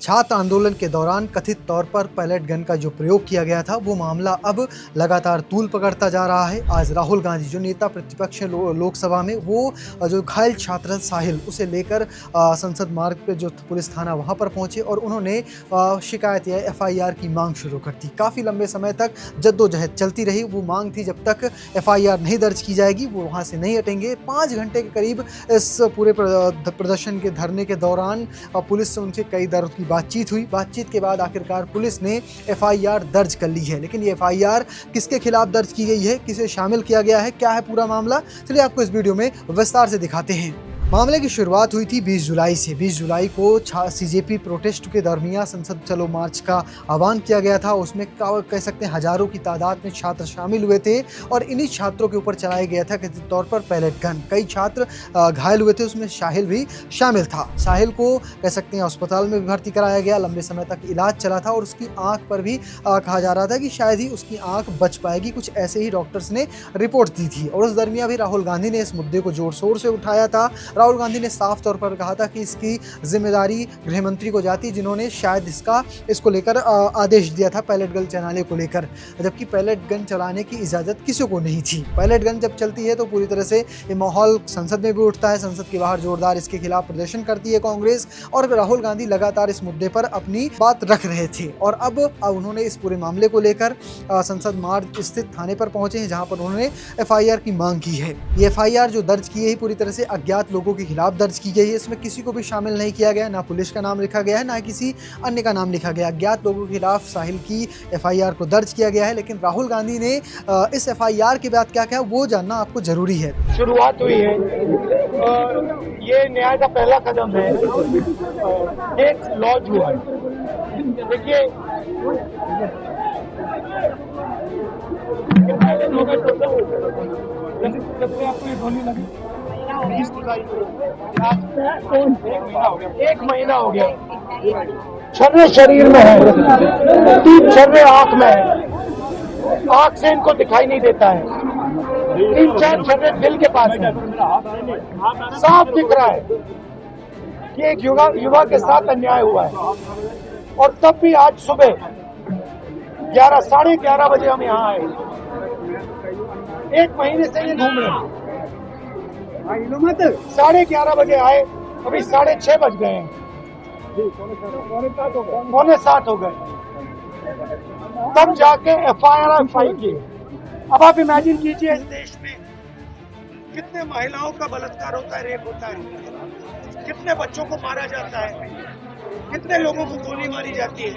छात्र आंदोलन के दौरान कथित तौर पर पैलेट गन का जो प्रयोग किया गया था वो मामला अब लगातार तूल पकड़ता जा रहा है। आज राहुल गांधी जो नेता प्रतिपक्ष है लोकसभा में, वो जो घायल छात्र साहिल उसे लेकर संसद मार्ग पे जो पुलिस थाना वहां पर पहुंचे और उन्होंने शिकायत या एफआईआर की मांग शुरू कर दी। काफ़ी लंबे समय तक जद्दोजहद चलती रही। वो मांग थी जब तक एफआईआर नहीं दर्ज की जाएगी वो वहाँ से नहीं हटेंगे। 5 घंटे के करीब इस पूरे प्रदर्शन के धरने के दौरान पुलिस से उनसे कई दर की बातचीत हुई। बातचीत के बाद आखिरकार पुलिस ने एफआईआर दर्ज कर ली है। लेकिन ये एफआईआर किसके खिलाफ दर्ज की गई है, किसे शामिल किया गया है, क्या है पूरा मामला, चलिए आपको इस वीडियो में विस्तार से दिखाते हैं। मामले की शुरुआत हुई थी 20 जुलाई से। 20 जुलाई को सीजेपी प्रोटेस्ट के दरमियान संसद चलो मार्च का आह्वान किया गया था। उसमें कह सकते हैं हजारों की तादाद में छात्र शामिल हुए थे और इन्हीं छात्रों के ऊपर चलाया गया था कथित तौर पर पैलेट गन। कई छात्र घायल हुए थे, उसमें साहिल भी शामिल था। साहिल को कह सकते हैं अस्पताल में भी भर्ती कराया गया। लंबे समय तक इलाज चला था और उसकी आंख पर भी कहा जा रहा था कि शायद ही उसकी आंख बच पाएगी, कुछ ऐसे ही डॉक्टर्स ने रिपोर्ट दी थी। और उस दरमियान भी राहुल गांधी ने इस मुद्दे को जोर शोर से उठाया था। राहुल गांधी ने साफ तौर पर कहा था कि इसकी जिम्मेदारी गृह मंत्री को जाती, जिन्होंने शायद इसको लेकर आदेश दिया था पैलेट गन चलाने को लेकर, जबकि पैलेट गन चलाने की इजाजत किसी को नहीं थी। पैलेट गन जब चलती है तो पूरी तरह से ये माहौल संसद में भी उठता है। संसद के बाहर जोरदार इसके खिलाफ प्रदर्शन करती है कांग्रेस और राहुल गांधी लगातार इस मुद्दे पर अपनी बात रख रहे थे। और अब उन्होंने इस पूरे मामले को लेकर संसद मार्ग स्थित थाने पर पहुंचे हैं, जहां पर उन्होंने एफआईआर की मांग की है। ये एफआईआर जो दर्ज की है पूरी तरह से अज्ञात लोगों के खिलाफ दर्ज की गई है। इसमें किसी को भी शामिल नहीं किया गया, ना पुलिस का नाम लिखा गया है, ना किसी अन्य का नाम लिखा गया। अज्ञात लोगों के खिलाफ साहिल की एफआईआर को दर्ज किया गया है। लेकिन राहुल गांधी ने इस एफआईआर के बाद क्या क्या वो जानना आपको जरूरी है। शुरुआत हुई है, ये न्याय का पहला कदम है। केस लॉन्च हुआ है। देखिए, आपको ये गोली लगी 20 जुलाई एक महीना हो गया। छर्रे शरीर में है, 3 छर्रे आंख में है, आंख से इनको दिखाई नहीं देता है। 3-4 छर्रे दिल के पास है। साफ दिख रहा है कि एक युवा के साथ अन्याय हुआ है। और तब भी आज सुबह 11, 11:30 बजे हम यहाँ आए। 1 महीने से ये घूम रहे हैं। 11:30 बजे आए, अभी 6:30 बज गए हैं, 6:45 हो गए, तब जाके एफआईआर फाइल की। अब आप इमेजिन कीजिए इस देश में कितने महिलाओं का बलात्कार होता है, रेप होता है, कितने बच्चों को मारा जाता है, कितने लोगों को गोली मारी जाती है,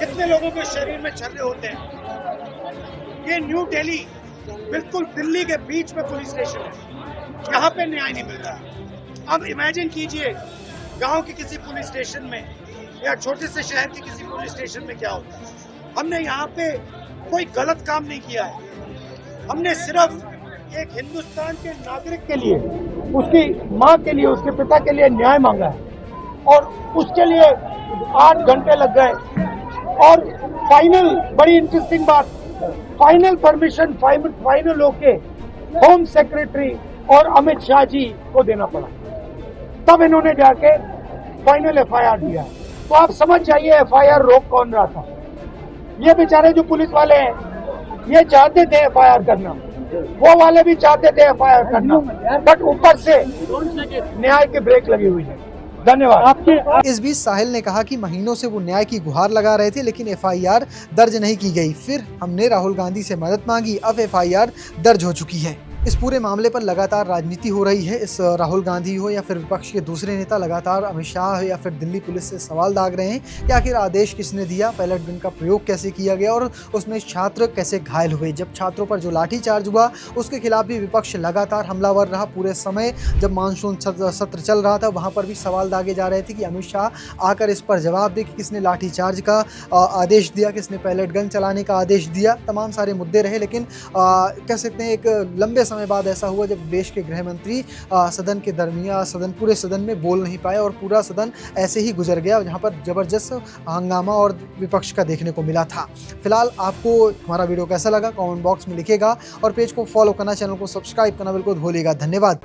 कितने लोगों के शरीर में छर्रे होते हैं। ये न्यू दिल्ली, बिल्कुल दिल्ली के बीच में पुलिस स्टेशन है, यहाँ पे न्याय नहीं मिल रहा। अब इमेजिन कीजिए गांव के किसी पुलिस स्टेशन में या छोटे से शहर के किसी पुलिस स्टेशन में क्या होता है। हमने यहाँ पे कोई गलत काम नहीं किया है। हमने सिर्फ एक हिंदुस्तान के नागरिक के लिए, उसकी माँ के लिए, उसके पिता के लिए न्याय मांगा है और उसके लिए 8 घंटे लग गए। और फाइनल, बड़ी इंटरेस्टिंग बात, फाइनल परमिशन फाइनल होके होम सेक्रेटरी और अमित शाह जी को देना पड़ा, तब इन्होंने जाके फाइनल एफआईआर दिया। तो आप समझ जाइए एफआईआर रोक कौन रहा था। ये बेचारे जो पुलिस वाले हैं, ये चाहते थे एफआईआर करना, वो वाले भी चाहते थे एफआईआर करना, बट ऊपर से न्याय की ब्रेक लगी हुई है। धन्यवाद। इस बीच साहिल ने कहा कि महीनों से वो न्याय की गुहार लगा रहे थे, लेकिन एफआईआर दर्ज नहीं की गई। फिर हमने राहुल गांधी से मदद मांगी, अब एफआईआर दर्ज हो चुकी है। इस पूरे मामले पर लगातार राजनीति हो रही है। इस राहुल गांधी हो या फिर विपक्ष के दूसरे नेता लगातार अमित शाह या फिर दिल्ली पुलिस से सवाल दाग रहे हैं कि आखिर आदेश किसने दिया, पैलेट गन का प्रयोग कैसे किया गया और उसमें छात्र कैसे घायल हुए। जब छात्रों पर जो लाठीचार्ज हुआ उसके खिलाफ भी विपक्ष लगातार हमलावर रहा। पूरे समय जब मानसून सत्र चल रहा था वहाँ पर भी सवाल दागे जा रहे थे कि अमित शाह आकर इस पर जवाब दे कि किसने लाठीचार्ज का आदेश दिया, किसने पैलेट गन चलाने का आदेश दिया। तमाम सारे मुद्दे रहे, लेकिन कह सकते हैं एक लंबे समय बाद ऐसा हुआ जब देश के गृह मंत्री सदन के दरमियान पूरे सदन में बोल नहीं पाए और पूरा सदन ऐसे ही गुजर गया, जहां पर जबरदस्त हंगामा और विपक्ष का देखने को मिला था। फिलहाल आपको हमारा वीडियो कैसा लगा कमेंट बॉक्स में लिखिएगा और पेज को फॉलो करना, चैनल को सब्सक्राइब करना बिल्कुल भूलिएगा। धन्यवाद।